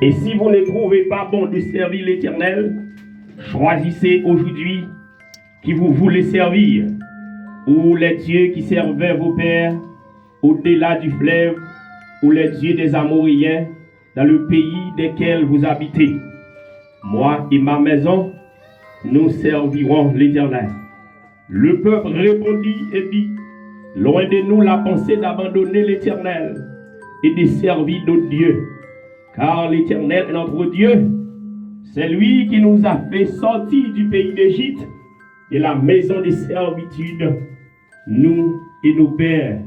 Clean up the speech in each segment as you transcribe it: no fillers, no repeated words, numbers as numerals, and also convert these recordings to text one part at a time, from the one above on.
Et si vous ne trouvez pas bon de servir l'Éternel, choisissez aujourd'hui qui vous voulez servir, ou les dieux qui servaient vos pères au-delà du fleuve, ou les dieux des Amoréens dans le pays desquels vous habitez. Moi et ma maison, nous servirons l'Éternel. Le peuple répondit et dit, loin de nous la pensée d'abandonner l'Éternel et de servir d'autres dieux, car l'Éternel est notre Dieu. C'est lui qui nous a fait sortir du pays d'Égypte, de la maison de servitude, nous et nos pères.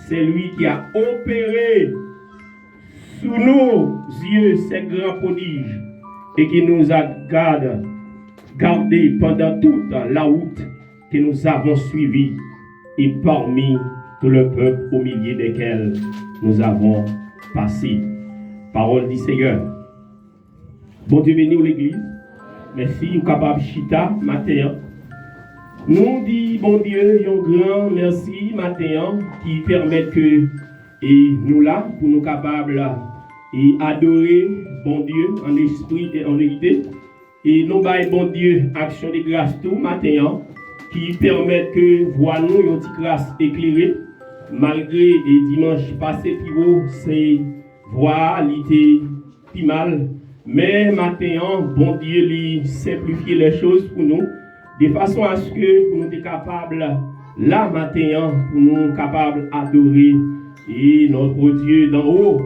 C'est lui qui a opéré sous nos yeux ces grands prodiges et qui nous a gardés pendant toute la route que nous avons suivie et parmi tout le peuple au milieu desquels nous avons passé. Parole du Seigneur. Bon Dieu béni l'église. Merci, nous sommes capables de chita matin. Nous dit bon Dieu, un grand merci matin qui permet que nous là pour nous capables et adorer bon Dieu en esprit et en vérité. Et nous baillons bon Dieu action de grâce tout matin qui permet que voir nous une petite grâce éclairée malgré les dimanches passés qui vont c'est voir l'été plus mal. Mais maintenant, bon Dieu lui simplifier les choses pour nous de façon à ce que pour nous être capables là maintenant pour nous capables d'adorer et notre Dieu d'en haut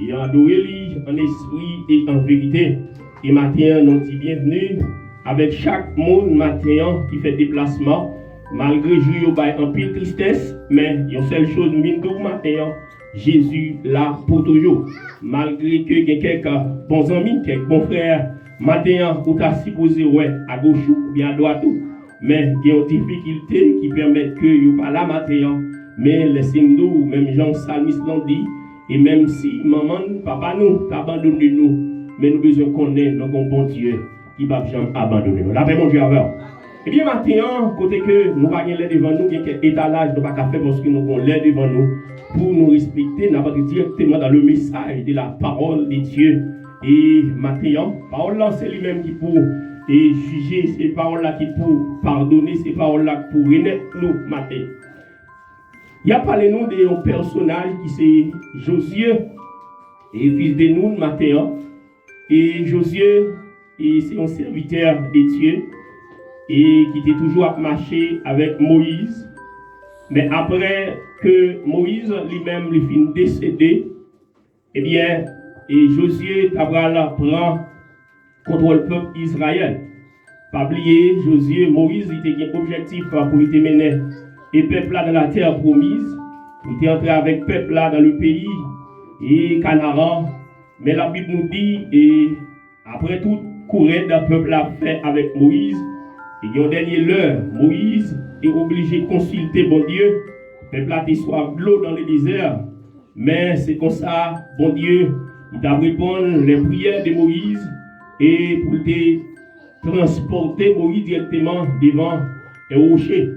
et adorer lui en esprit et en vérité. Et maintenant, nous disons bienvenue avec chaque monde maintenant qui fait déplacement, malgré que j'ai un pile tristesse, mais il y a une seule chose, maintenant, Jésus là pour toujours. Malgré que il y a quelques bons amis, quelques bons frères, maintenant, vous avez supposé à gauche ou bien à droite, mais il y a une difficulté qui permet que vous pas là maintenant, mais laissez-nous, même Jean Salmiste l'ont dit, et même si maman, papa nous, abandonné nous, mais nous avons besoin de connaître notre bon Dieu qui ne va jamais abandonner nous. La paix, mon Dieu, avec. Eh bien, maintenant, côté que nous n'avons pas devant nous, il y a quel étalage nous n'avons pas faire parce que nous avons l'air devant nous pour nous respecter, nous avons directement dans le message de la parole de Dieu. Et maintenant, parole là, c'est lui-même qui pour juger, ces paroles-là qui pour pardonner, ces paroles-là pour renaître nous matin. Il y a parlé nous d'un personnage qui c'est Josué, et fils de nous matin. Et Josué, c'est un serviteur de Dieu et qui était toujours à marcher avec Moïse. Mais après que Moïse lui-même lui finit décédé, eh bien, Josué prend contre le peuple Israël. Pas oublier, Josué, Moïse, il était un objectif pour lui mener le peuple là dans la terre promise, pour entrer avec le peuple là dans le pays et Canaan. Mais la Bible nous dit, et après tout courir d'un peuple a fait avec Moïse, et en dernier l'heure, Moïse est obligé de consulter bon Dieu. Le peuple a été soif de l'eau dans le désert. Mais c'est comme ça, bon Dieu, il a répondu les prières de Moïse et pour te transporter Moïse directement devant un rocher.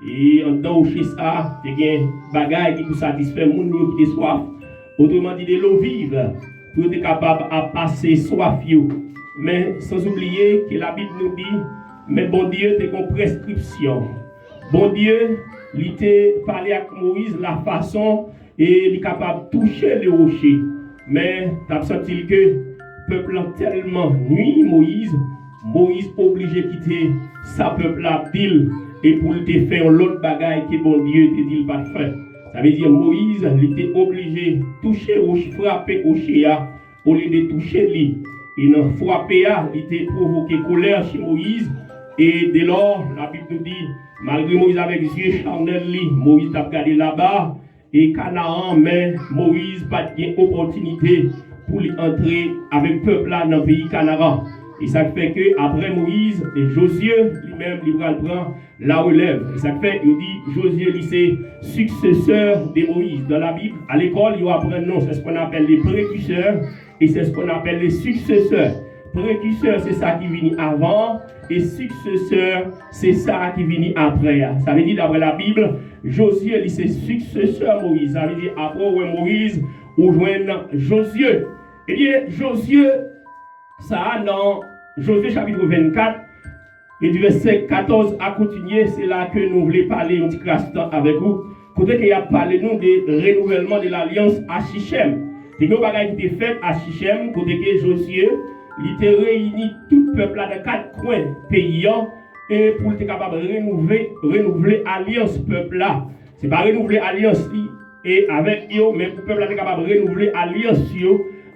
Et en tant rocher ça, il y a un bagage qui peut satisfaire les gens qui ont soif. Autrement dit, de l'eau vive. Pour être capable de passer soif. Mais sans oublier que la Bible nous dit, mais bon Dieu, c'est une prescription. Bon Dieu, il t'a parlé avec Moïse la façon et il est capable de toucher le rocher. Mais tu as senti que le peuple a tellement nuit Moïse obligé de quitter sa peuple à ville et pour te faire l'autre bagaille que bon Dieu te dit pas de faire. Ça veut dire Moïse, il était obligé de toucher ou frapper au chéa au lieu de toucher lui. Et dans frapper, il était provoqué colère chez Moïse. Et dès lors, la Bible nous dit, malgré Moïse avec les yeux charnels, Moïse a regardé là-bas. Et Canaan, mais Moïse n'a pas d'opportunité pour entrer avec le peuple là dans le pays Canaan. Et ça fait que après Moïse, et Josué lui-même, il prend la relève. Et ça fait, il dit, Josué, c'est successeur de Moïse. Dans la Bible, à l'école, il apprend non, c'est ce qu'on appelle les précurseurs et c'est ce qu'on appelle les successeurs. Précurseur, c'est ça qui vient avant, et successeur, c'est ça qui vient après. Ça veut dire, d'après la Bible, Josué, c'est successeur Moïse. Ça veut dire, après Moïse, ou joindre Josué. Eh bien, Josué, ça dans Josué chapitre 24, et du verset 14 à continuer, c'est là que nous voulons parler un petit instant avec vous. Côté qu'il a parlé nous de renouvellement de l'alliance à Shichem. C'est une bagaille qui était faite à Shichem, côté que Josué, il était réuni tout le peuple là dans 4 coins pays et pour être capable de renouveler l'alliance peuple là. C'est pas renouveler l'alliance et avec eux, mais pour le peuple là être capable de renouveler l'alliance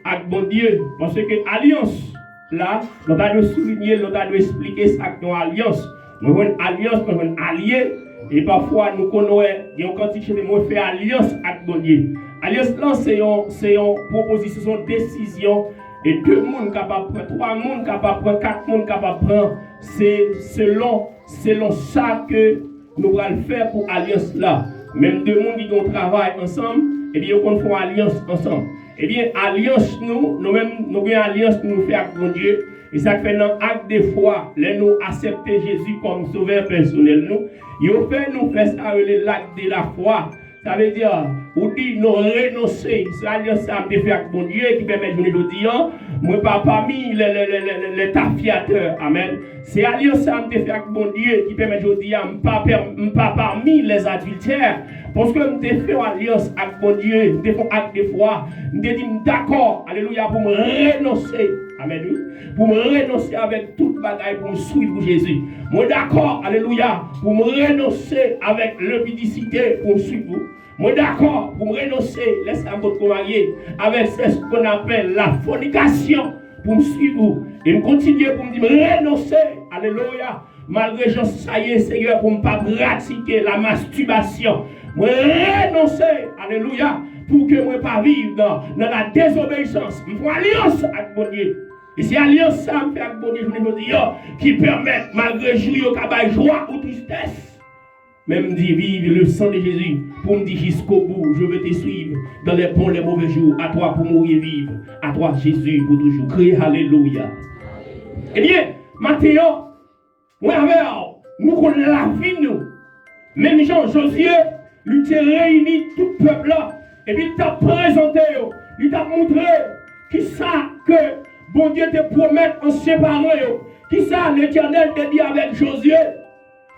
avec bon Dieu. Parce que l'alliance là, nous allons souligner, nous allons expliquer ça que nos alliances. Nous avons une alliance, nous avons un allié. Et parfois, nous connaissons, il y a une quantité de mots fait alliance avec bon Dieu. Alliance là, c'est une proposition, c'est une décision. Et 2 mondes capables de prendre, 3 mondes capables de prendre, 4 mondes capables de prendre. C'est selon ça que nous allons faire pour alliance là. Même 2 mondes qui ont travaillé ensemble, et bien, on fait alliance ensemble. Eh bien, alliance nous avons une alliance nous fait avec mon Dieu. Et ça fait dans acte de foi, là nous accepter Jésus comme sauveur personnel nous. Nous fait ça l'acte de la foi. Ça veut dire, ou dit nous renoncer. C'est l'alliance ça me fait avec mon Dieu qui permet de nous dire, moi pas parmi les tafiateurs. Amen. C'est l'alliance ça me fait avec mon Dieu qui permet de nous dire, pas parmi les adultères. Parce que nous avons fait alliance avec mon Dieu, nous avons fait acte de foi. Nous avons dit d'accord, alléluia, pour me renoncer. Amen. Pour me renoncer avec toute bagaille pour me suivre Jésus. Moi d'accord, alléluia, pour me renoncer avec l'obédicité pour me suivre. Moi d'accord, pour me renoncer, laissez-moi votre marié, avec ce qu'on appelle la fornication pour me suivre. Et me continuer pour me dire, renoncer, alléluia, malgré que ça y est, Seigneur, pour ne pas pratiquer la masturbation. Moi renoncer, alléluia, pour que moi pas vivre dans la désobéissance. Je fais alliance avec mon Dieu. Et c'est alliance ça me fait avec mon Dieu, je vous dis, qui permet, malgré jouir au joie ou tristesse, même dit vivre le sang de Jésus, pour me dire jusqu'au bout, je vais te suivre dans les bons, les mauvais jours, à toi pour mourir vivre, à toi Jésus pour toujours. Criez Alléluia. Eh bien, maintenant, nous connaissons la vie, nous. Même Jean, Josué, lui t'a réuni tout le peuple là, et puis il t'a présenté, il t'a montré qui ça que bon Dieu te promet en séparant, qui ça l'Éternel te dit avec Josué.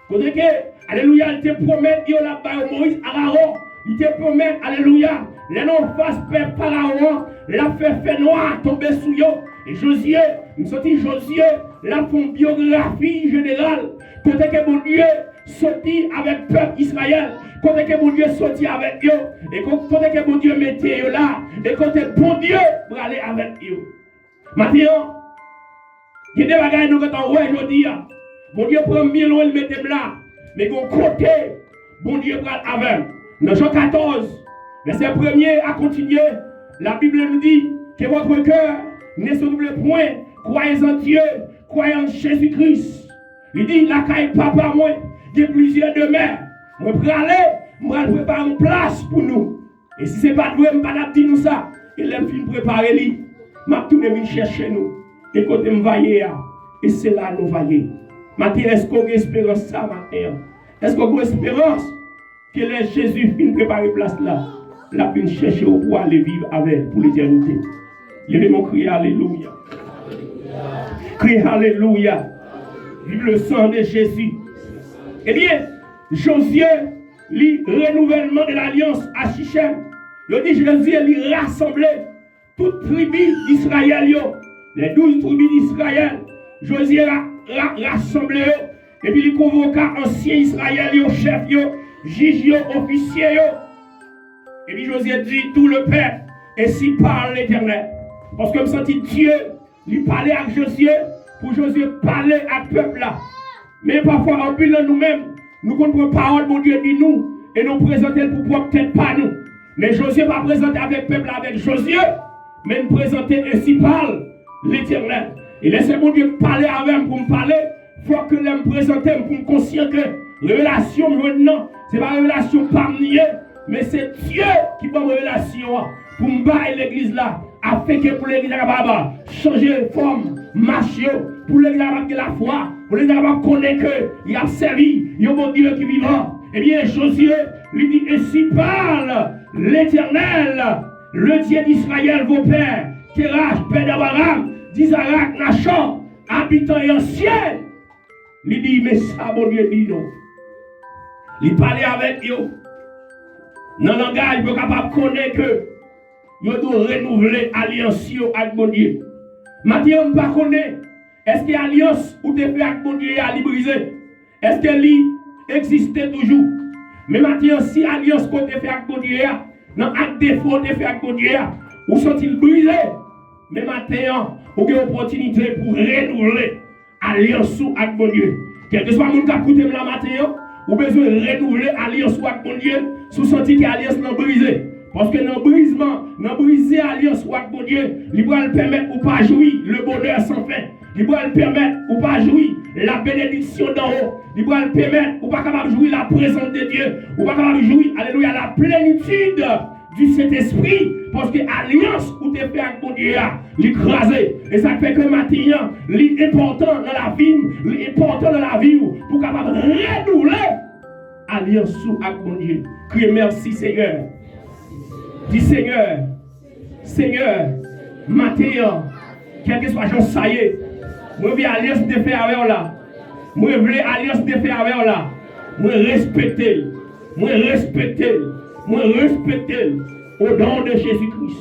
Côté que, alléluia, il te promet, il a bas Moïse, Aaron, il te promet, alléluia, les noms face père Pharaon, l'a fait noir tomber sous eux. Et Josué, nous sommes Josué, l'a fait une biographie générale. Côté que mon Dieu sorti avec le peuple Israël, côté que mon Dieu sorti avec eux, et côté que mon Dieu mettait eux là, et côté bon Dieu pour aller avec eux. Maintenant, il y a des bagages nous quand on aujourd'hui. Bon Dieu prend 1000 euros, il met là. Mais bon côté, bon Dieu prend avec. Dans Jean 14, verset 1er à continuer, la Bible nous dit que votre cœur ne se double point. Croyez en Dieu, croyez en Jésus-Christ. Il dit, la caille papa, moi, il y a plusieurs demeures. Moi, pour aller, moi, je prépare une place pour nous. Et si ce n'est pas de vous, je ne vais pas dire nous ça. Il aime fin préparer lui. Je vais tourner chercher nous. Et quand je vais vailler, et c'est là nous vailler. Maintenant, est-ce qu'on a espérance ça maintenant? Est-ce qu'on a espérance que les Jésus fin préparer place là? La fin chercher pour aller vivre avec pour l'éternité. Levez mon cri, alléluia. Cri, alléluia. Vive le sang de Jésus. Eh bien, Josué, le renouvellement de l'alliance à Shichem, il dit Josué, il rassemblait toutes tribus d'Israël, les 12 tribus d'Israël. Josué a rassemblé, et puis il convoqua anciens Israël, chefs, juges, officiers. Et puis Josué dit tout le peuple, et s'il parle l'Éternel. Parce que me senti Dieu, lui parler avec Josué, pour Josué parler à ce peuple là. Mais parfois, en plus de nous-mêmes, nous comprenons la parole de Dieu dit nous, et nous présenter pour peut-être pas nous. Mais Josué va présenter avec le peuple avec Josué, mais nous présenter ainsi parle l'Éternel. Et laissez mon Dieu parler avec moi pour me parler. Il faut que je me présente pour me conscient que révélation maintenant, ce n'est pas révélation parmi eux, mais c'est Dieu qui prend révélation pour me battre l'église là, afin que pour l'église là, changer de forme, marcher, pour l'église là, la foi, pour l'église là, connaître qu'il a servi, il y a un bon Dieu qui vivant. Eh bien, Josué lui dit, ainsi parle l'Éternel, le Dieu d'Israël, vos pères, Terach, père d'Abraham, d'Isaac, Nachor, habitant et ancien. Il dit, mais ça, bon Dieu, dit non. Il parlait avec eux. Dans le langage, il est capable de connaître que il doit renouveler l'alliance avec mon Dieu. Maintenant, on ne connaît pas. Est-ce que l'alliance ou te fait avec mon Dieu a brisé? Est-ce qu'elle existe toujours? Mais maintenant, si l'alliance qu'on te fait avec mon Dieu, dans l'acte défaut te fait avec mon Dieu, où sont-ils brisés? Mais maintenant, vous avez une opportunité pour renouveler l'alliance avec mon Dieu. Quel que soit le monde qui a écouté la matin, vous avez besoin de renouveler l'alliance avec mon Dieu, sous senti que l'alliance n'est brisée. Parce que dans le brisement, dans briser l'alliance avec mon Dieu, il va le permettre ou pas jouir le bonheur sans fin. Il va le permettre ou pas jouir la bénédiction d'en haut. Il va le permettre ou pas capable de jouir la présence de Dieu. Ou pas capable de jouir, alléluia, la plénitude du Saint-Esprit. Parce que l'alliance où tu es fait avec mon Dieu, l'écraser. Et ça fait que maintenant, l'important dans la vie, l'important dans la vie, pour capable de renouveler l'alliance avec mon Dieu. Criez merci Seigneur. Dis Seigneur, Seigneur, maintenant, quel que soit Jean, ça y est, moi je veux alliance de faire avec là. Moi je veux alliance de faire avec là. Moi respecter, moi respecter, moi respecter au nom de Jésus-Christ.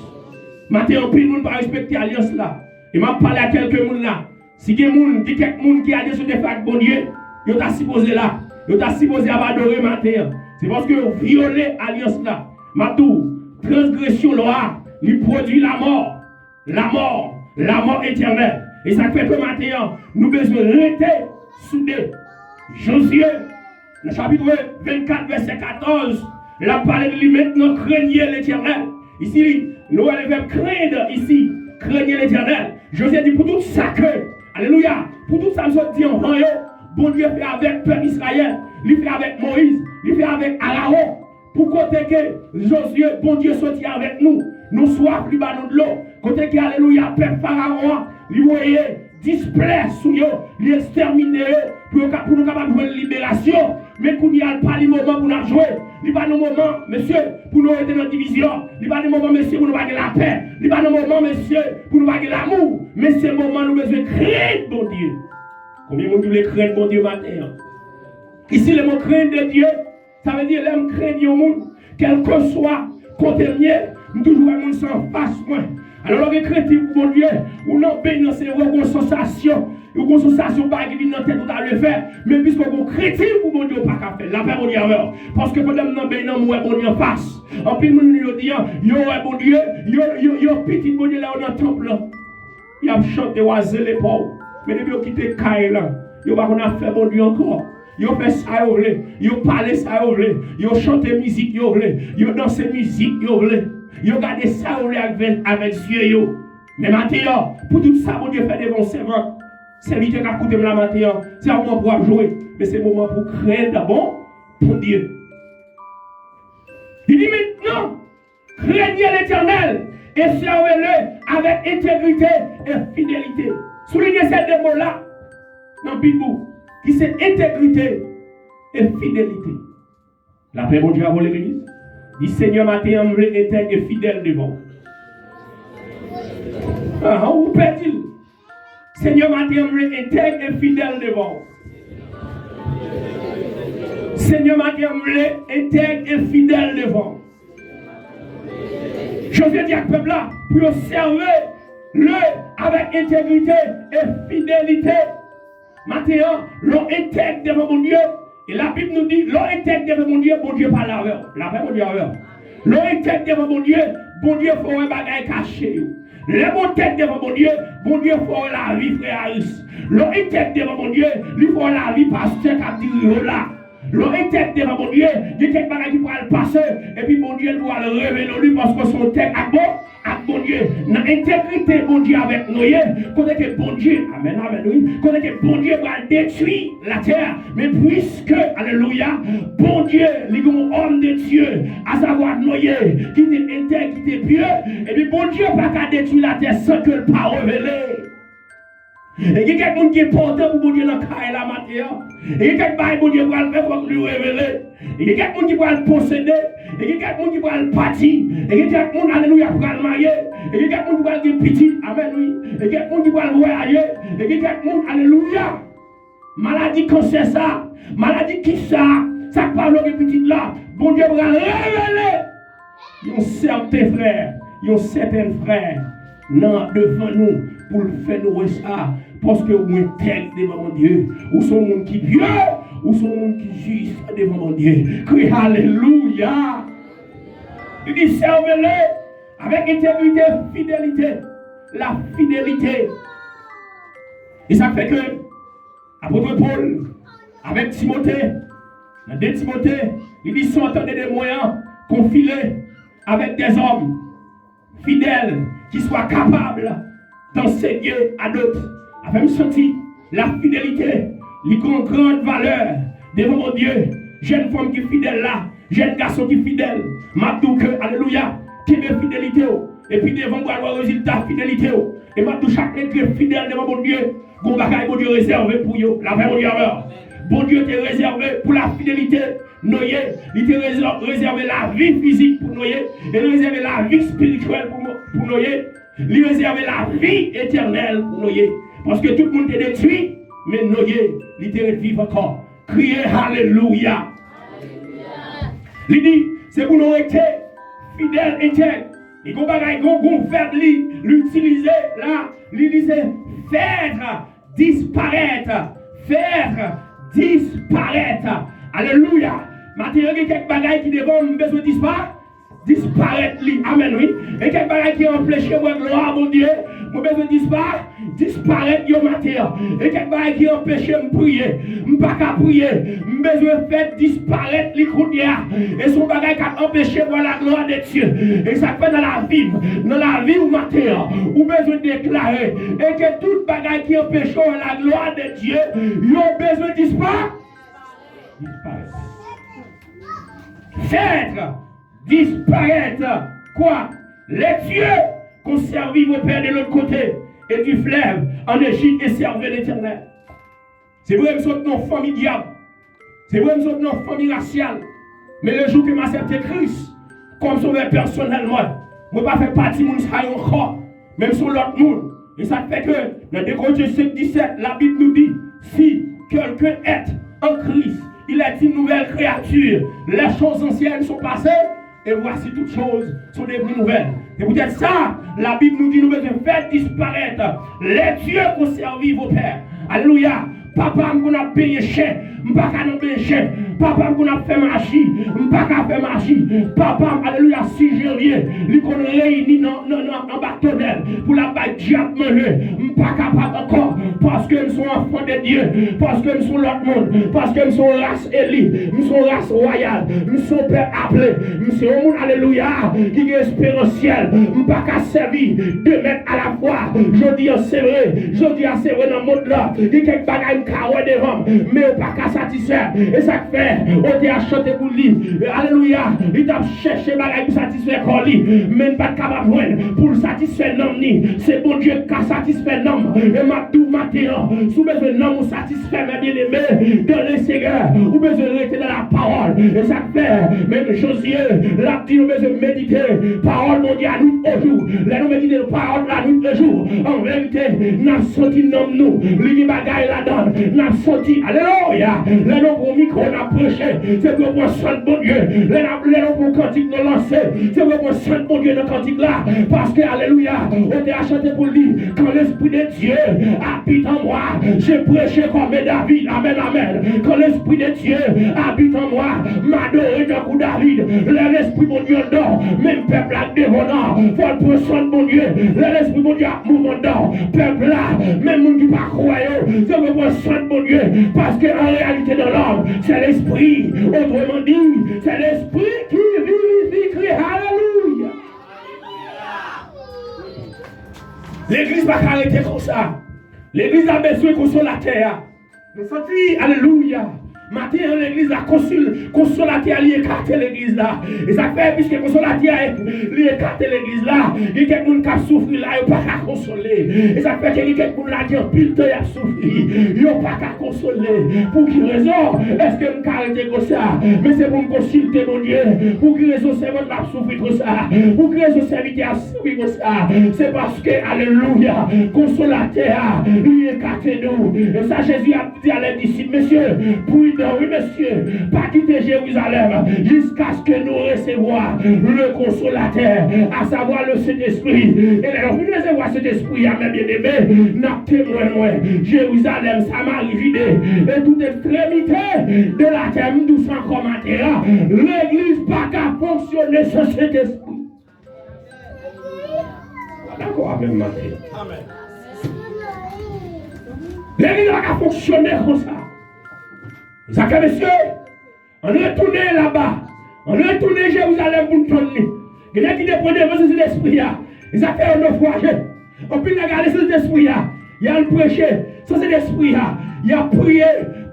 Maintenant, plus de monde pas respecter l'alliance là. Et m'a parlé à quelques monde là. Si quelqu'un dit quelqu'un qui a alliance de faire avec bon Dieu, il t'a supposé là, il t'a supposé adorer maintenant. C'est parce que vous violez l'alliance là. Matou, transgression loi, il produit la mort. La mort éternelle. Et ça fait que maintenant, nous besoin de rester soudés. Josué, le chapitre 24, verset 14, la parole de lui maintenant, craignez l'éternel. Ici, nous allons craindre ici, craignez l'éternel. Josué dit pour tout ça que, alléluia, pour tout ça, nous dit en royaume, bon Dieu fait avec peuple Israël, il fait avec Moïse, il fait avec Aaron. Pour côté que Josué, bon Dieu, sorti avec nous, nous soif, lui bas de l'eau. Côté que, alléluia, peuple Pharaon, lui voyez, display sous eux, lui exterminer pour nous capables de libération. Mais qu'on n'y a pas le moment pour nous jouer. Il n'y a pas de moment, monsieur, pour nous être dans la division. Il n'y a pas de moment, monsieur, pour nous avoir la paix. Il n'y a pas de moment, monsieur, pour nous avoir l'amour. Mais c'est le moment, nous devons craindre, bon Dieu. Combien de monde voulez craindre, bon Dieu, matin? Ici, le mot craindre de Dieu, ça veut dire l'homme craindre au monde, quel que soit côté nous toujours un monde sans face moi. Alors les chrétiens pour Dieu, ou non ben dans ces sensation, une sensation pas qui vient dans tête tout à le faire, mais puisque vous chrétien pour mon Dieu pas qu'à faire, la paix mon Dieu alors, parce que pendant non ben non moi bon Dieu en face. En plus mon Dieu dit yo bon Dieu, yo petit bon Dieu là dans temple là. Il a chanté oiseau les pauvres, mais depuis qu'il quitte caille là, yo pas qu'on a fait bon Dieu encore. Yo fait ça yo vle, yo parler ça yo vle, yo chanter musique yo vle, yo danser musique yo vle, yo garder ça yo vle avec Dieu yo. Mais maintenant, pour tout ça, mon Dieu fait des bons servants. Serviteur qui a coûté la matin, c'est un moment pour jouer, mais c'est un moment pour craindre d'abord pour Dieu. Il dit maintenant, craignez l'Éternel et servez-le avec intégrité et fidélité. Soulignez ces deux mots-là dans la Bible. Qui c'est intégrité et fidélité. La paix, mon Dieu, à l'église. Dit Seigneur, matin, on veut intègre et fidèle devant. Vous perdez. Seigneur, matin, on veut intègre et fidèle devant. Seigneur, matin, on veut intègre et fidèle devant. Je veux dire à ce peuple-là, pour servir-le avec intégrité et fidélité. Maintenant, l'on intègre devant mon Dieu. Et la Bible nous dit, l'on intègre devant mon Dieu parle avec. La paix, mon Dieu, avec. L'on intègre devant mon Dieu faut un bagage caché. Le bon tête devant mon Dieu faut la vie, frère Harris. L'on intègre devant mon Dieu, il faut la vie, pasteur, qui a dit là. L'on intègre devant mon Dieu, il y a quelques bagages qui pourra le passer. Et puis mon Dieu doit le révéler lui parce que son tête a bon Dieu. Dans l'intégrité, bon Dieu avec nous, quand que bon Dieu, amen, oui, quand que bon Dieu va détruire la terre, mais puisque, alléluia, bon Dieu, les hommes de Dieu, à savoir Noé, qui était intègre, qui était pieux, et puis bon Dieu va pas détruire la terre sans que le pas révéler. Et il y a quelqu'un qui est porté pour bon Dieu dans le cas et la matière. Et il y a quelqu'un qui Dieu va le faire pour lui révéler. Et il y a quelqu'un qui va le posséder. Et il y a quelqu'un qui va le partir. Et il y a quelqu'un, alléluia, pour le marier. et il y a quelqu'un qui va dire petit, amen, oui, et quelqu'un qui va le voyager, et il y a quelqu'un, alléluia. Maladie cancer ça, maladie qui ça parle de petit là, bon Dieu va révéler. Ils ont certains frères, non, devant nous, pour le faire nous ça, parce que vous êtes tel devant mon Dieu, ou sont monde qui vieux, ou sont monde qui juste devant mon Dieu. Crie alléluia. Il dit servez-le avec intégrité, fidélité, la fidélité. Et ça fait que apôtre Paul, avec Timothée, dans 2 Timothée, il dit sont entendez des moyens confilés avec des hommes fidèles qui soient capables d'enseigner à d'autres. Afin de sentir la fidélité, les grandes valeurs devant mon Dieu. Jeune femme qui est fidèle là, jeune garçon qui est fidèle. M'abdou que, alléluia, qui est fidélité. Et puis devant moi, le résultat fidélité. Et m'abdou chacun qui est fidèle devant mon Dieu. Bon bagaille, bon Dieu réservé pour eux. La vraie bonne bon Dieu t'est réservé pour la fidélité. Noyer, il t'est réservé la vie physique pour noyer. Il t'est réservé la vie spirituelle pour noyer. Il réservé la vie éternelle pour noyer. Parce que tout le monde est détruit, mais noyer, il t'est vivre encore. Criez Alléluia. Il dit, c'est pour nous être fidèles et intègres. Et qu'on va faire l'utiliser là, il dit c'est faire disparaître. Alléluia. Maintenant, il y a quelques bagailles qui devront besoin de disparaître. Amen, oui. Et quelques bagailles qui empêchent votre gloire, mon Dieu, mon besoin de disparaître, yo matin. Et quelques bagailles qui empêchent de prier. Je ne peux pas prier. Je besoin de faire disparaître les coudières. Et son bagaille qui empêche de voir la gloire de Dieu. Et ça fait dans la vie ou matin, ou besoin de déclarer. Et que toute bagaille qui empêche la gloire de Dieu, yo besoin de disparaître. Faire disparaître quoi? Les dieux qu'on servit vos pères de l'autre côté et du fleuve en Égypte et servaient l'Éternel. C'est vrai que nous sommes nos familles diables. C'est vrai que nous sommes nos familles raciales. Mais le jour que m'a accepté Christ comme sauveur personnellement, je ne vais pas faire partie de mon encore, même sur l'autre monde. Et ça fait que dans 2 Corinthiens 5:17, la Bible nous dit, si quelqu'un est en Christ, il est une nouvelle créature. Les choses anciennes sont passées et voici toutes choses sont devenues nouvelles. Et peut-être ça, la Bible nous dit nous devons faire disparaître les dieux qu'on servit vos pères. Alléluia. Papa, qu'on a payé cher, m'pas qu'à nous payer cher. Papa, qu'on a fait magie, m'pas qu'à faire magie. Papa, alléluia, 6 janvier, lui qu'on réunit en bâtonnel pour la bague diable manger. M'pas capable encore, parce que nous sommes enfants de Dieu, parce que nous sommes l'autre monde, parce que nous sommes race élite, nous sommes race royale, nous sommes père appelé, nous sommes un monde, alléluia, qui est espérentiel. M'pas qu'à servir 2 mètres à la fois. Je dis c'est vrai dans le monde là, il y a quelques bagages devant, mais on pas qu'à satisfaire. Et ça fait, on t'a acheté pour lui. Alléluia. Il t'a cherché bagaille pour satisfaire pour lui. Mais pas capable de joindre pour satisfaire l'homme. C'est bon Dieu qui a satisfait l'homme. Et ma tout matin, sous besoin d'homme ou satisfaire mes bien-aimés dans le Seigneur. Ou besoin de rester dans la parole. Et ça fait, même Josué, la dit, nous besoin de méditer. Parole mondiale, nous au jour. Là, nous méditer la parole la nuit au jour. En vérité, nous avons sorti l'homme nous. Lui, bagaille là-dedans. N'a sorti, alléluia, les noms pour micro n'a prêché, c'est pour moi soin de bon Dieu, les noms pour cantique nous lancer, c'est pour moi soin de bon Dieu dans cantique là, parce que alléluia, on t'a acheté pour lui, quand l'Esprit de Dieu habite en moi, j'ai prêché comme David, amen, amen, quand l'Esprit de Dieu habite en moi, m'adorer d'un coup David, l'Esprit mon Dieu dort, même peuple là devant, faut prendre soin de mon Dieu, l'Esprit mon Dieu a mouvement dort, peuple là, même mon Dieu pas croyant, c'est pour moi soin de mon Dieu, parce qu'en réalité dans l'homme, c'est l'esprit, autrement dit, c'est l'esprit qui vivifie, crie alléluia. L'église va arrêter comme ça. L'église a besoin de consolateur. Nous sentons, alléluia, Maintenant, l'église la consolateur a écarté l'église là. Et ça fait, puisque consolateur a écarté l'église là, il y a quelqu'un qui a souffert là, il n'y a pas qu'à consoler. Et ça fait qu'il y a quelqu'un qui a pile de a souffert, il n'y a pas qu'à consoler. Pour quelle raison est-ce que nous arrêtons comme ça? Mais c'est pour consulter mon Dieu. Pour quelle raison c'est votre la souffrir comme ça? Pour quelle raison serviteur a souffert comme ça? C'est parce que, alléluia, consolateur, lui écarté nous. Et ça, Jésus a dit à les disciples, messieurs, prudent, oui, messieurs, pas quitter Jérusalem jusqu'à ce que nous recevions le consolateur, à savoir le Saint-Esprit. Et alors, vous recevoir cet esprit, à mes bien-aimés, n'a témoin moi. Jérusalem, ça m'a vidé. Et toute extrémité de la terre, nous sans commentaire, l'église pas qu'à fonctionner sur cet esprit. D'accord avec moi. Amen. L'église n'a qu'à fonctionner comme ça. Ça fait, messieurs, on est retourné là-bas. On est retourné à Jérusalem pour nous tourner. Il y a qui dépendent de cet esprit. Ils ont fait un naufrage. On peut regarder cet esprit. Il y a le prêché. Ça, c'est l'esprit. Il a prié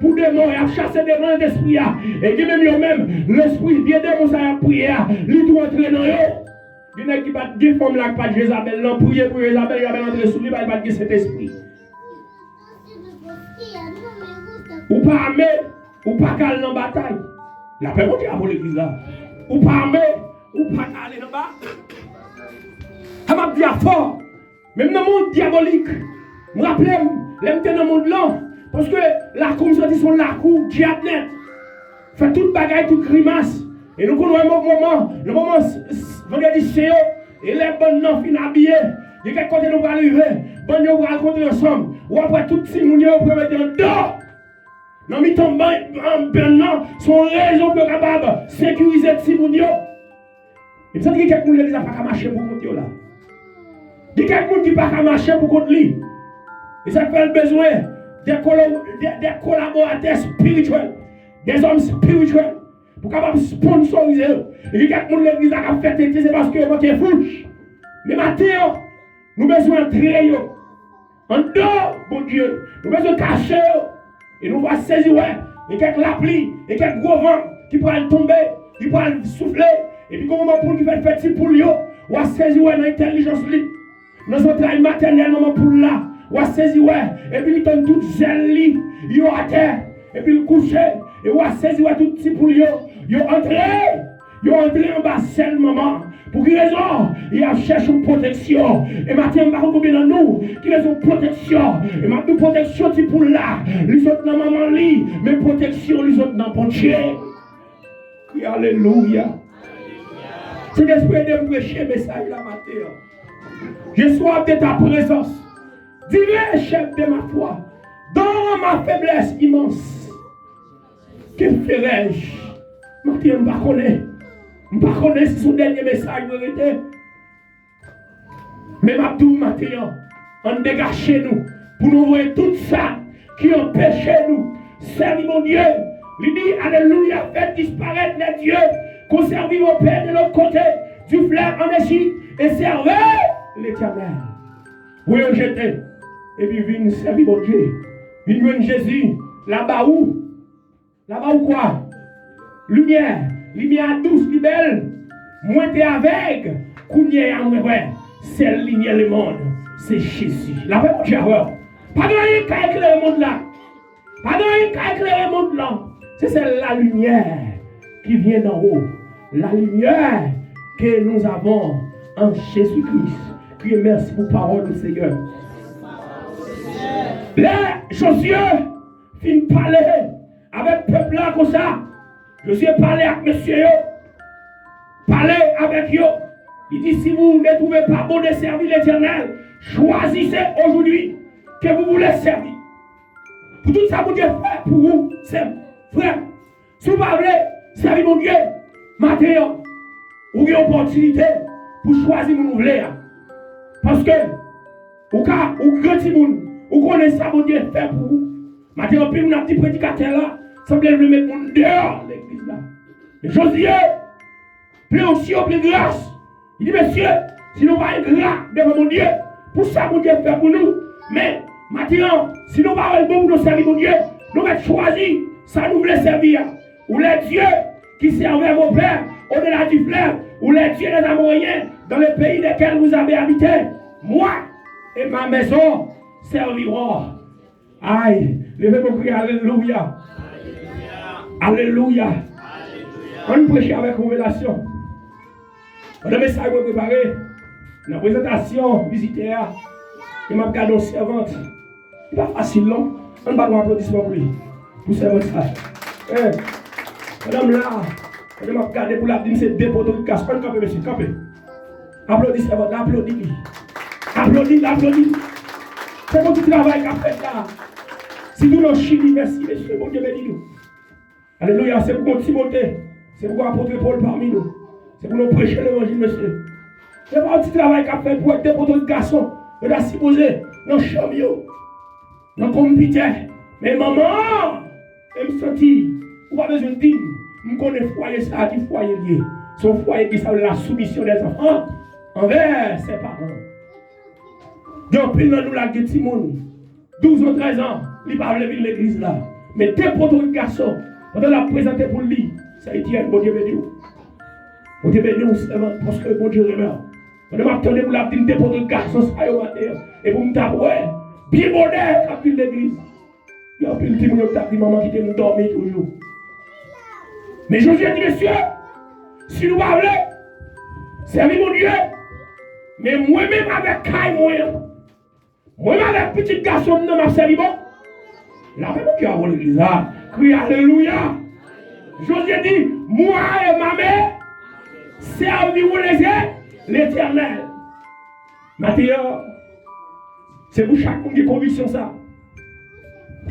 pour des morts. Il a chassé des morts d'esprit. Et même l'esprit, bien des morts, ça a prié. Il doit entrer dans eux. Il y a qui battent des femmes là, pas de Jézabel. Non, prier pour Jézabel, il a entré sous lui, il va pas cet esprit. Ou pas armé, ou pas calme dans la bataille. La paix monte à l'église là. Ou pas armé, ou pas aller dans bas. Ça m'a dit fort. Même dans le monde diabolique. Je me rappelle, l'aime dans le monde là. Parce que la cour, ça dit son la cour, diable. Fait toute bagaille, toute grimace. Et nous connaissons le moment, vendredi c'est et les bonnes non fin habillés. Il y a quelqu'un qui nous va arriver. Bonnes nous va rencontrer ensemble. Ou après tout ces gens, on peut mettre en dehors. Non, mais tombe en bernard, son raison pour capable de sécuriser Timounio. Et ça dit que quelqu'un qui n'a pas marcher pour contre là. Il y a quelqu'un qui n'a pas marcher pour contre lui. Et ça fait le besoin des collaborateurs spirituels, des hommes spirituels, pour capable sponsoriser. Et il y a quelqu'un qui l'église a fait têter, c'est parce que vous êtes fou. Mais maintenant, nous avons besoin de traiter. En dehors, bon Dieu, nous avons besoin de cacher. Et nous allons saisir, ouais, et quelques la pluie, et quelques gros vents qui pourraient tomber, qui pourraient souffler, et puis comment pour qui fait petit pour lui, ou à saisir, ouais, dans l'intelligence, dans son travail maternel, moment pour là, ou à saisir, ouais, et puis il donne toute zèle, il est à terre, et puis il couche, et ou à saisir, ouais, tout petit pour lui, il est entré en bas seulement. Pour quelle raison? Il a cherché une protection. Et maintenant, je ne sais pas combien de nous qui ont une protection. Et maintenant, protection, c'est pour là. Les autres dans maman lit. Mais protection, les autres dans bon Dieu. Alléluia. C'est l'esprit de prêcher le message là matin. Je sois de ta présence. Divin chef de ma foi. Dans ma faiblesse immense. Que ferais-je? Maintenant, je ne sais pas connaître. Je ne sais pas si son dernier message vérité. Mais Mabdou maintenant, on dégage chez nous pour nous voir tout ça qui empêche nous. Servir mon Dieu. Il dit Alléluia, faites disparaître les dieux. Conservez vos pères de l'autre côté du fleuve en Égypte et servez l'Éternel. Oui, j'étais. Et puis, viens servir mon Dieu. Viens Jésus. Là-bas où? Là-bas où quoi? Lumière. Lumière douce, belle. Moi, t'es avec. Kounye à moi, c'est la lumière le monde. C'est Jésus. La paix, mon Dieu. Pas de rien qu'à éclairer le monde là. Pas de rien qu'à éclairer le monde là. C'est la lumière qui vient d'en haut. La lumière que nous avons en Jésus-Christ. Puis merci pour la parole du Seigneur. Là, Josué fin parler avec le peuple là comme ça. Josué parlait avec monsieur. Parler avec eux. Il dit si vous ne trouvez pas bon de servir l'Éternel, choisissez aujourd'hui que vous voulez servir. Pour tout ça, vous Dieu fait pour vous, c'est frère. Si vous voulez servir mon Dieu, maintenant, vous avez une opportunité pour choisir mon voulez. Parce que, vous grand monde, vous connaissez ça, mon Dieu fait pour vous. Maintenant, puis, un petit prédicateur là, semble le mettre mon dehors, l'église là. Mais Josué, plus aussi, plus grâce. Il dit, monsieur, si nous pas une grâce devant mon Dieu, pour ça, mon Dieu fait pour nous. Mais, maintenant, si nous pas le bon pour nous servir mon Dieu, nous allons choisir Ça nous voulait servir. Ou les dieux qui servaient vos pères au-delà du fleuve. Ou les dieux des Amoriens dans le pays desquels vous avez habité. Moi et ma maison serviront. Aïe, levez-moi crier Alléluia. Alléluia. On prêche avec révélation. On a un message préparé. La présentation visiteurs. Il m'a regardé une servante. Ce n'est pas facile, non? On va un applaudissement pour lui. Pour servante ça. Madame là, on m'a regardé pour la dire c'est deux poteaux de casse. Pas camper, monsieur, camper. Applaudis servante, applaudis. Applaudis. C'est mon petit travail qu'a fait là. Si nous l'avons chili, merci, monsieur, bon Dieu béni nous. Alléluia, c'est pour mon Timothée. C'est pour apôtre Paul parmi nous. C'est pour nous prêcher l'évangile, monsieur. C'est pas un petit travail qu'a fait pour être des poteaux de garçons. On a supposé, dans le champion, dans le comité. Mais maman, elle me sentit, ou pas besoin de dire, je connais le foyer, ça qui foyer lié. Son foyer qui s'appelle la soumission des enfants envers ses parents. Donc, puis nous la petit monde, 12 ou 13 ans, il ne parle pas de l'église là. Mais des poteaux de garçons, on a présenté pour lui, ça Étienne, bon Dieu béni. Bon Dieu béni, parce que bon Dieu remet. On m'a attendu pour la petite dépôt de garçon, ça y est, matin. Et pour me taper, bien bonheur, à l'église. Il y a un petit peu de maman qui était dormi toujours. Mais Josué dit, messieurs, si nous parlons, servir mon Dieu, mais moi-même avec caille moyen, moi-même avec petit garçon, non, m'a servi bon. La même qui a volé l'église là, crie Alléluia. Josué dit, moi et ma mère, servirons l'Éternel. Maintenant, c'est pour chaque monde qui a conviction ça.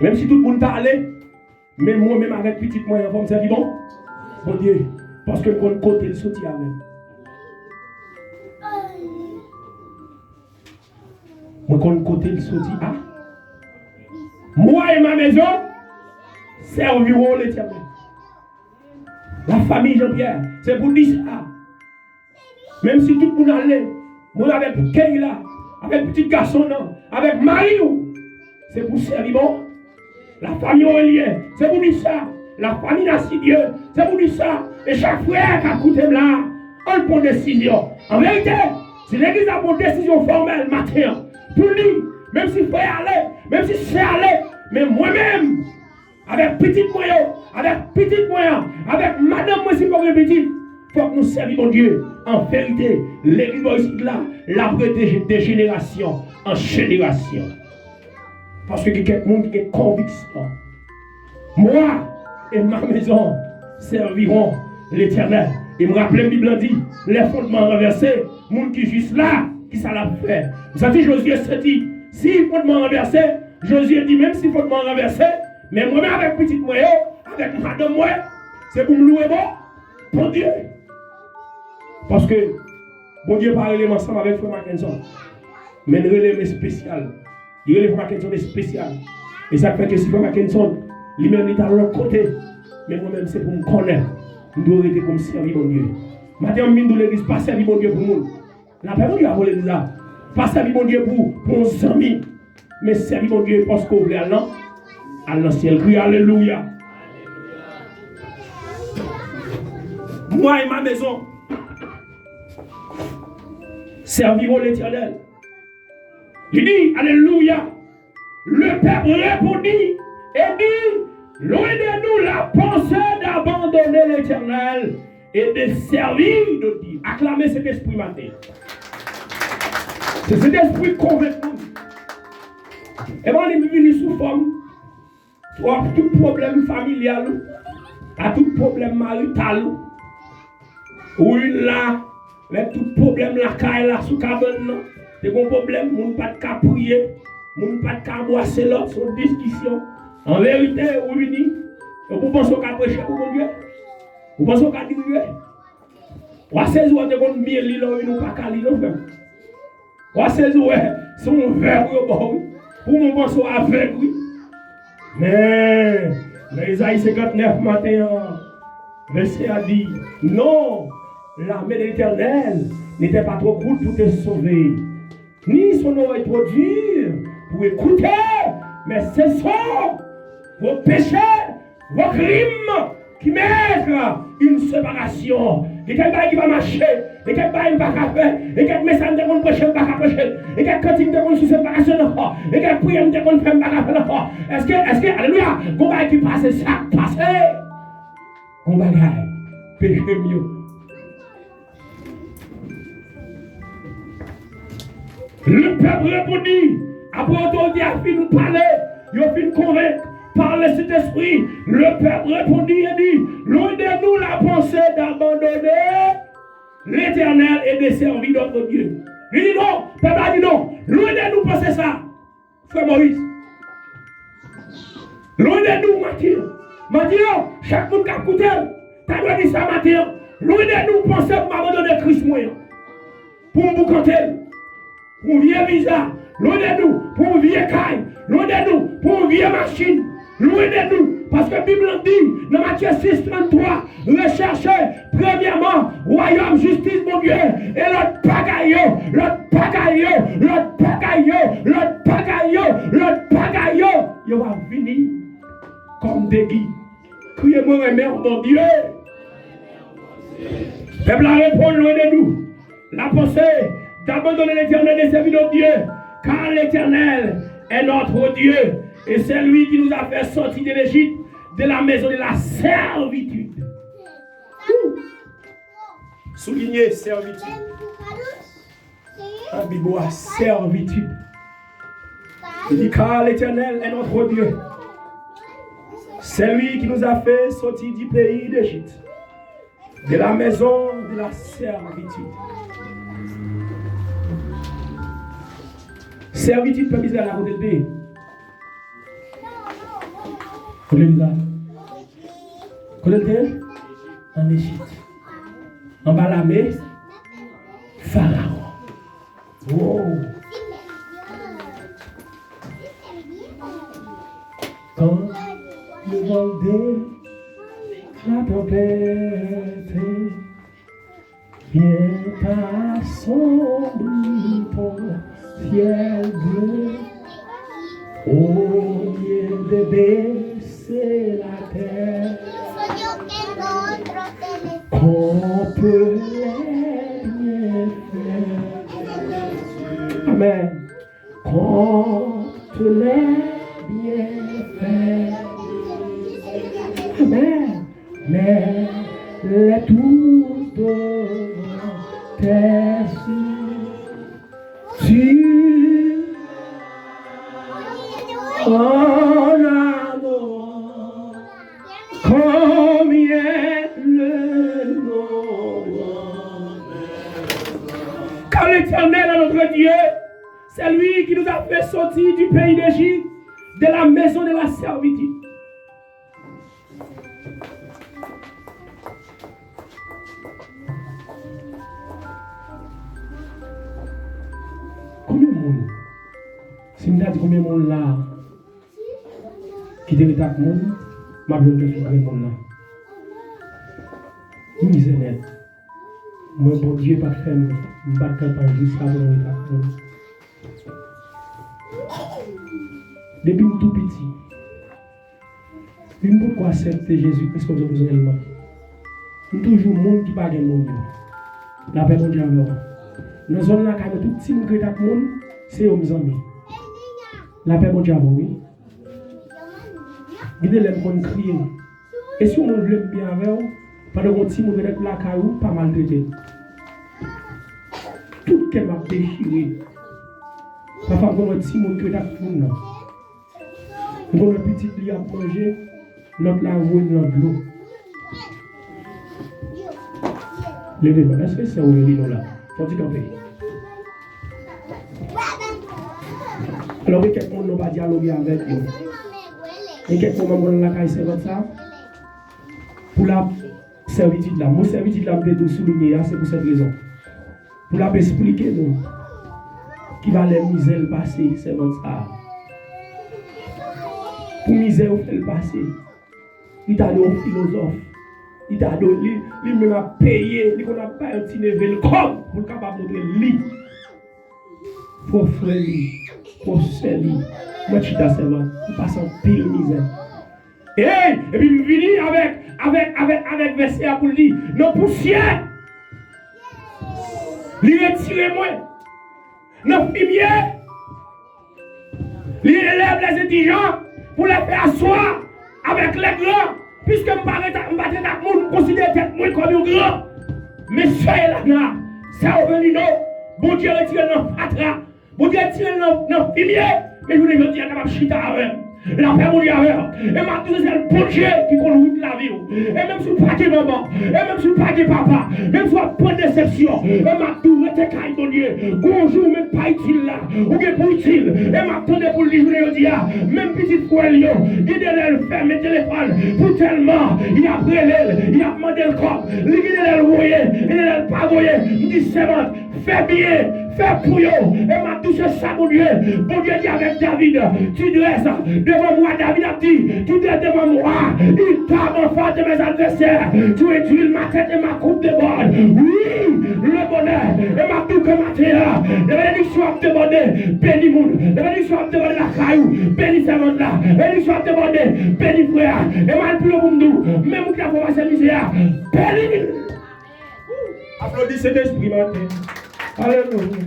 Même si tout le monde parle, mais moi-même avec petit moyen, je me servir bon. Bon Dieu, parce que mon côté le soutien avec. Moi, mon côté le soutien. Ah. Moi et ma maison serviront l'Éternel. La famille Jean-Pierre, c'est pour dire ça. Même si tout le monde allait, moi avec Keila, avec petit garçon, non, avec Marie, c'est pour servir bon. La famille Aurélien, c'est pour dire ça. La famille Nassidieu, c'est pour dire ça. Et chaque frère qui a coûté là, on prend décision. En vérité, si l'église a pris décision formelle matin, pour lui, même si frère allait, même si sœur allait, mais moi-même, avec petit moyen, avec madame, moi, si pas petit, il faut que nous servions Dieu. En vérité, l'église ici là, l'a prêté de génération en génération. Parce que quelqu'un qui a conviction. Moi et ma maison serviront l'Éternel. Et me rappelle, la Bible dit, les fondements renversés, les gens qui juste là, qui ça l'a fait. Vous savez, Josué se dit, si les fondements renversés, Josué dit, même si les fondements renversés, mais moi-même avec petite moyen, avec madame moi, c'est pour me louer bon, pour Dieu. Parce que, bon Dieu parle ensemble avec Frère Mackinson. Mais le relais est spécial. Il relève Frère Mackinson est spécial. Et ça fait que si Frère Mackinson, lui-même est à l'autre côté, mais moi-même c'est pour me connaître. Je dois arrêter pour me servir mon Dieu. Maintenant, je vais l'église, pas servir mon Dieu pour nous. La personne qui a volé l'église, pas servir mon Dieu pour nos amis, mais servir mon Dieu parce qu'on voulait aller dans le ciel. Crie Alléluia. Moi et ma maison serviront l'Éternel. Il dit Alléluia. Le Père répondit et dit, loin de nous la pensée d'abandonner l'Éternel et de servir de Dieu. Acclamez cet esprit matin. C'est cet esprit convaincu. Et moi, il est venu sous forme. À tout problème familial, à tout problème marital, ou là, avec tout problème la caille là, sous cabane, c'est un problème, on ne peut pas prier, on ne peut pas boisser l'autre sur discussion. En vérité, oui, vous pensez qu'à prêcher pour mon Dieu? Vous pensez qu'à dire? Ou à 16 jours, vous avez mis l'île, vous n'avez pas qu'à l'île. Ou à 16 jours, son verre, pour mon pensez avec, oui. Mais, Isaïe 59 matin, verset a dit, non, la main de l'Éternel n'était pas trop courte pour te sauver, ni son oreille trop dure pour écouter, mais ce sont vos péchés vos crimes qui mettent une séparation. Et quel bail qui va marcher, et quel bail qui va faire, et quel message de mon prochain va prêcher, et quel cantique de mon sous séparation encore, et quel prière de mon frère va faire encore. Est-ce que, alléluia, qu'on va qui passe ça, passe. On va gagner, péché mieux. Le peuple répondit, après autorité a fini de parler, il a fini de convaincre. Par le Saint-Esprit, le peuple répondit et dit, loin de nous la pensée d'abandonner l'Éternel et de servir notre Dieu. Il dit non, le peuple a dit non, loin de nous penser ça, frère Moïse. Loin de nous, Mathieu, chaque monde qui a écouté, t'as doit dire ça, Mathieu. Loin de nous penser pour m'abandonner Christ moyen. Pour me boucanter, pour un vieux visa, loin de nous, pour un vieux caille, loin de nous, pour une vieille machine. Loin de nous, parce que la Bible dit dans Matthieu 6:33, recherchez premièrement royaume, justice, mon Dieu, et l'autre pagaillot, il va venir comme des guides. Criez-moi, mère, mon Dieu. Peuple a répondu loin de nous. La pensée d'abandonner l'Éternel et servir notre Dieu, car l'Éternel est notre Dieu. Et c'est lui qui nous a fait sortir de l'Égypte, de la maison de la servitude. Soulignez servitude. La Bible a servitude. Il dit car l'Éternel est notre Dieu. C'est lui qui nous a fait sortir du pays d'Égypte, de la maison de la servitude. Servitude peut viser à la côté de Dieu. Connaissez en Égypte, en bas la mer, Pharaon. Wow. Quand le vent de la tempête vient à son ton ciel bleu, au lieu de baisser la terre, on peut les faire. Amen. Contre les bienfaits. Amen. Mais les tous devant tes yeux. En amour, combien le nom. Car l'Éternel est notre Dieu, c'est lui qui nous a fait sortir du pays d'Égypte, de la maison de la servitude. Combien de monde? Si je dis combien de monde là qui te l'état de monde, je vais te faire combien de monde là. Nous, net. Moi, bon Dieu, pas de faire, je ne vais pas faire jusqu'à mon état de monde. Depuis que tout petit, une pourquoi accepter Jésus Christ comme personnellement. Nous toujours le monde qui parle de monde. La paix mon Dieu avec vous. Dans la zone là, quand tout petit monde qui est avec monde, c'est aux amis. La paix mon Dieu avec vous, oui. Guidez-les pour crier. Et si on veut bien avec vous, pendant que petit monde est la caillou, pas mal traité. Tout ce qui m'a déchiré. Parfois, quand on petit monde qui est avec nous, quand le petit lui a mangé, l'autre l'a envoyé dans l'eau. Levez-moi, est-ce que c'est où il là? Faut-il camper? Alors, quelqu'un ne va pas dialoguer avec nous. Et quelqu'un ne va pas faire ça. Pour la servitude là, mon servitude là, je vais souligner, c'est pour cette raison. Pour la expliquer nous, qui va les misères passer, c'est votre ça. Pour misère, on fait le passé. Il t'a donné un philosophe. Il t'a donné, il m'a payé, il n'a pas un petit neveu comme pour le capable de montrer lui. Pour frère, pour sœur, moi je suis ta servante, pour passer en pile misère. Et puis je finis avec verset pour dire, nos poussières, les retirez-moi, nos fumiers, les élèves, les intelligents, pour les faire asseoir avec les grands, puisque je ne vais pas considérer tête moi comme un grand. Mais soyez là, ça va venir, bon Dieu retire nos fatras, bon Dieu retire nos fumiers, mais je vous dis, je vais chita avec. La paix mon Dieu avec. Et ma tout c'est le bon Dieu qui conduit la vie. Et même si vous pas de maman, et même si vous pas de papa, même si vous pas de déception, et ma tout rete caille mon Dieu. Bonjour, même pas utile là, ou bien pour utile. Et ma tout pour le livrer au dia, même petite poêle, il a ferme le téléphone, pour tellement, il a pris l'aile, il a demandé le corps, il a le voyer, il a le pas voyer, il dit c'est bon, fais bien. Fais pour eux. Et m'a touché ça, mon Dieu. Mon Dieu dit avec David, tu dresses devant moi, David a dit, tu dresses devant moi. Il t'a en face de mes adversaires. Tu étudies ma tête et ma coupe de bord. Oui, le bonheur. Et ma tout comme matin. La bénédiction a demandé, béni moun. La bénédiction a demandé la caillou, béni ce monde-là. La bénédiction a demandé, béni frère. Et ma plus pour nous. Même qui a fait ma misère. Béni. Applaudissez l'esprit matin. Alléluia.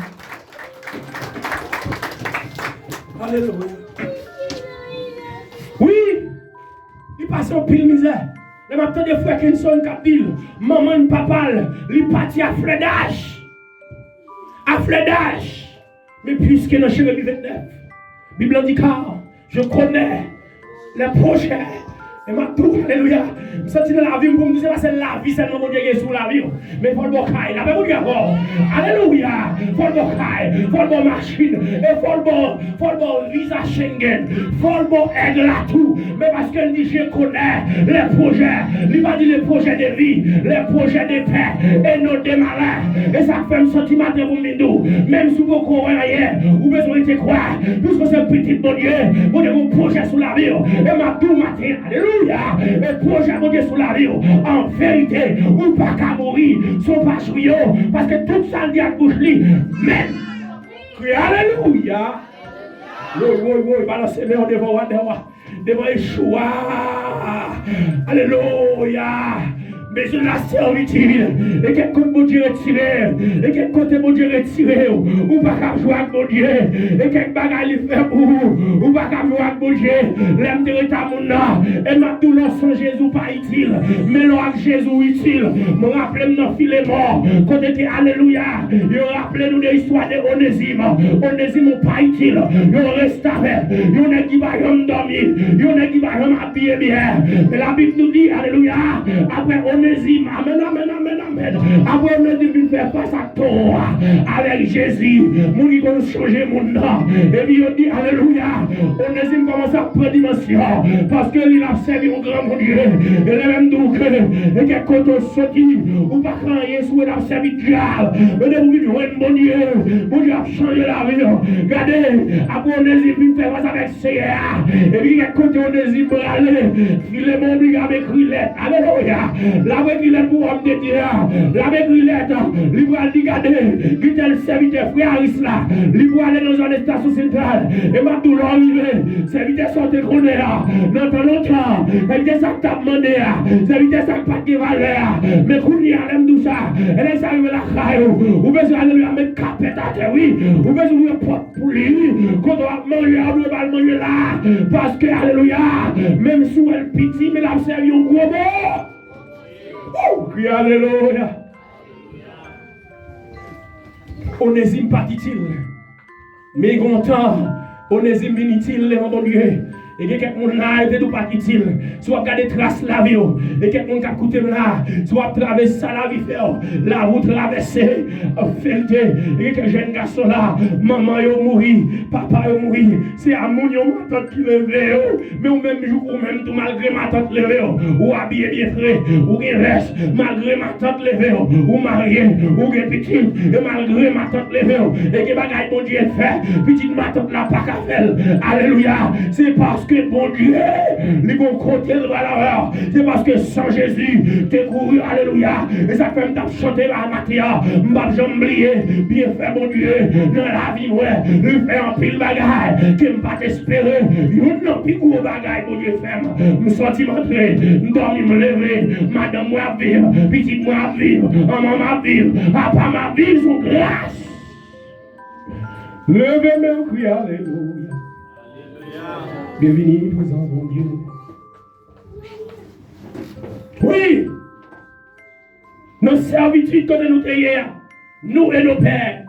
Alléluia. Oui, il passe en pile misère. Les matins de frères qui sont capille, maman et papa, ils partent à flédage. À flédage. Mais puisque dans Jérémie 29, la Bible dit car je connais les projets. Et ma tout, alléluia. Je sens dans la vie, pour me dire, c'est la vie, c'est le nom de Dieu sur la vie. Mais il faut le bocaille, la même encore. Alléluia. Il faut le bocaille, il faut le bon machine, il faut le bon visa Schengen, il faut le bon aide là tout. Mais parce qu'elle dit, je connais les projets. Il va dire les projets de vie, les projets de paix, et non des malins. Et ça fait un sentiment de vous, même si vous ne croyez rien, vous besoin de croire, puisque c'est petit bon Dieu, vous avez un projet sur la vie. Et ma tout matin, alléluia. Et projet mon Dieu sur la vie, en vérité, ou pas qu'à mourir, sont pas joués, parce que tout ça le dit à bouche li, même. Alléluia. Oui, balancez les devant Yeshua. Alléluia. Mais je la servitude, et quel côté mon Dieu retiré, et quel côté mon Dieu retiré, ou pas qu'à jouer avec mon Dieu, et quel bagage il fait pour vous, ou pas qu'à jouer avec mon Dieu, l'aime de l'état mon nom, et ma douleur sans Jésus pas utile, mais l'on avec Jésus utile, me rappelle nos filets morts, quand était alléluia, je rappelle nous des histoires de Onésime pas utile, je reste avec, je n'ai qui va dormir, je n'ai qui va habiller bien, et la Bible nous dit, alléluia, après Onésime, amen. Après Onésime, il fait face à toi avec Jésus. Mon qui va changer mon nom. Et puis on dit, alléluia. Onésime commence à prendre dimension. Parce qu'il a servi au grand mon Dieu. Et le même donc, et quel côté sorti, ou pas quand Jésus a servi Dieu. Mais de vous dire, mon Dieu a changé la vie. Regardez, après Onésime, il fait face avec Seigneur. Et puis quel côté Onésime pour aller. Il est mon obligé avec Rilette. Alléluia. La vérité pour homme de Dieu, la vérité, il va aller garder, qui est le serviteur frère Isla, il va aller dans une station centrale, et ma douleur arrive, serviteur sortait qu'on est là, dans longtemps, serviteur ça t'a demandé, serviteur ça pas de valeur, mais qu'on y a l'aime tout ça, et là ça arrive la caillou, ou besoin d'aller mettre capette à terre, oui, ou besoin de porte pour lui, quand on va manger, on va manger là, parce que, alléluia, même si elle est petit, mais elle a servi un gros mot. Crie alléluia. Onésime pas dit-il, mais content, Onésime inutile, les mon Dieu. Et quelqu'un là, et tout pas dit-il, soit regarder trace la vie, et quelqu'un qui a coûté là, soit traverser la vie, la route traverser, vérité, et quelqu'un jeune garçon là, maman est mouri, papa est mouri, c'est à mon ma tante qui lève, mais au même jour, ou même tout malgré ma tante lève, ou habillé bien frais, ou reste, malgré ma tante lève, ou marié, ou petit, et malgré ma tante lève, et que bagaille mon Dieu fait, petite ma tante n'a pas qu'à faire, alléluia, c'est parce que bon Dieu, les bons côtés de valeur. C'est parce que sans Jésus, tu es couru, alléluia. Et ça fait me chanter la matière. M'a jamais oublié, bien fait mon Dieu, dans la vie, ouais, lui fait un pile bagaille, qui me pas t'espérer. Yon non, puis gros bagaille, mon Dieu, fait. Me sorti m'entrer, m'dormi, me lever, madame, moi vivre, petite, moi vivre, maman, ma vivre, papa, ma vivre, sous grâce. Levez-moi, crie, alléluia. Bienvenue, présence, mon Dieu. Oui, nos servitudes que nous hier, nous et nos pères,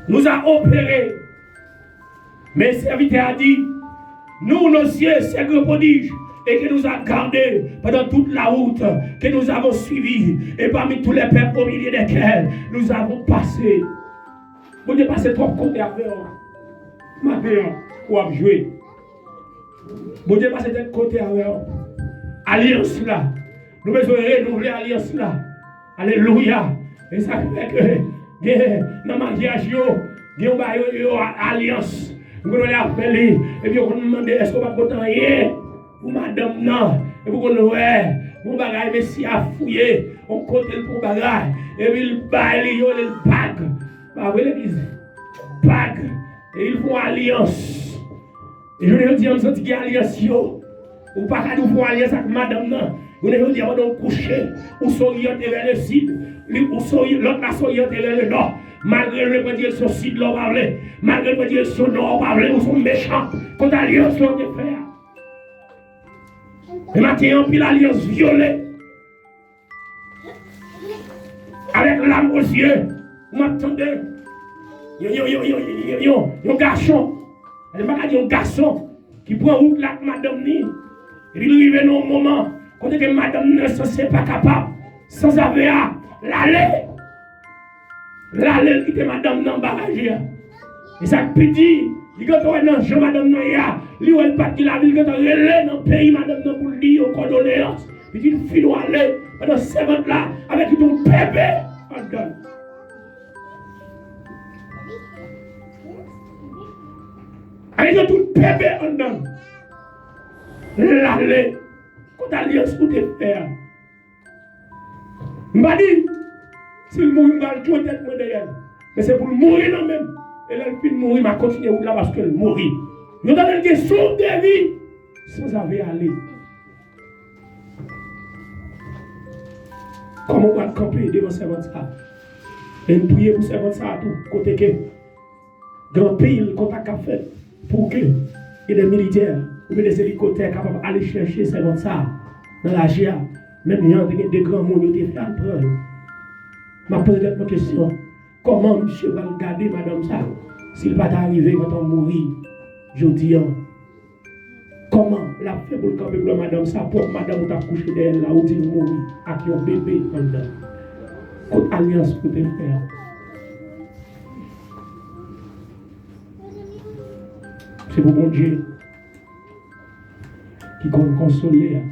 nous a opéré. Mais le serviteur a dit, nous, nos cieux, c'est que prodige, et que nous a gardés pendant toute la route que nous avons suivie, et parmi tous les peuples au milieu desquels nous avons passé. Vous avez passé trop côté avec eux. Maintenant, pour jouer. Vous avez passé trop côté avec eux. Alliance là. Nous devons renouveler l'alliance là. Alléluia. Et ça fait que dans ma mariage, il y a une alliance. Nous allons l'appeler. Et puis on nous demande est-ce qu'on va pas rien pour madame non. Et pour qu'on ouais, mon bagage messie a fouillé. On compte pour bagage. Et puis il baille, il bague. Bah oui l'église. Bague. Et ils font alliance. Et je veux dire, on sent qu'il y a alliance yo. Ou pas qu'à nous faire alliance avec madame non. Vous ne dire on coucher, ou s'orienter vers le sud, ou s'orienter l'autre la s'orienter vers le nord. Malgré le direction sud là parler, malgré le direction nord parler, ou sont méchants. Quand alliance là de faire. Et maintenant puis l'alliance violée. Avec l'âme aux yeux, vous m'entendez? Yon garçon, elle m'a dit un garçon qui prend route là madame ni. Il arrive dans un moment quand que madame ne se pas capable sans avoir l'aller qui était madame dans barrage. Et ça petit, il quand on non je madame non ya, lui elle pas qui la ville quand on relève dans pays madame non pour dire aux condoléances. Il dit fille doit aller pendant 7 ans là avec ton bébé en dedans. Avec tout bébé en dedans. L'aller quand alliance pour te faire. M'a dit s'il mourit m'a tout tête moi derrière. Mais c'est pour mourir non même. Et là il mourir m'a continuer là parce qu'elle mourit. Nous avons des sauve de vie sans avoir aller. Comment on va camper devant servant ça? Et nous prier pour servant ça tout côté que grand pile contact a fait pour que et des militaires ou des hélicoptères capables d'aller chercher servant ça dans la GIA. Même des grands mondes qui ont fait apprendre. Je me pose une question. Comment monsieur va regarder madame ça s'il va arriver quand on mourit? Je dis, comment la fait pour le camper pour madame ça pour madame t'a couché d'elle là où il mourit avec un bébé en dedans. Quelle alliance pour te faire? C'est pour mon Dieu qui compte consoler,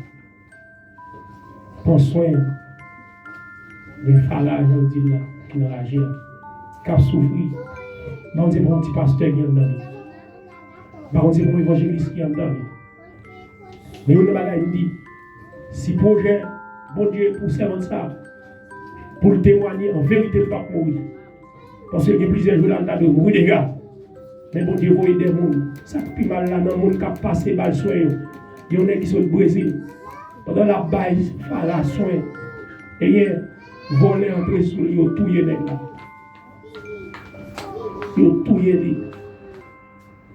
prend soin des pharaons qui n'ont agi, qui ont souffert. On dit pour un petit pasteur qui est dans on dit pour un évangéliste qui est dans mais on ne dit si projet, bon Dieu, pour servir ça, pour le témoigner, en vérité, il ne va pas mourir. Parce qu'il y a plusieurs jours là, de mourir des gars. Mais bon Dieu, vous aider des gens. Ça fait mal là, dans le monde qui a passé par le soin. Il y en a qui sont au Brésil. Pendant la base, faire la soin. Et il y a volé entre sous lui, il y a tout les là. Il y a tout les.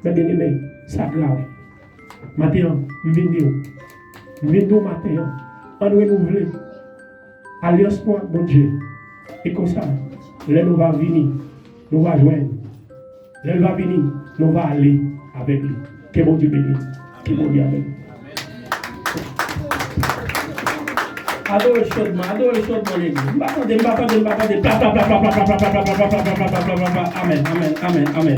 Mais bien aimé, ça grave. Maintenant, nous venons matin, on renouvelle alliance pour mon Dieu. Et comme ça, là nous va venir, nous va joindre. Là nous va venir, nous va aller avec lui. Que mon Dieu bénisse. Que mon Dieu avec lui. Adore chaudement, l'église. Amen, amen, amen, amen.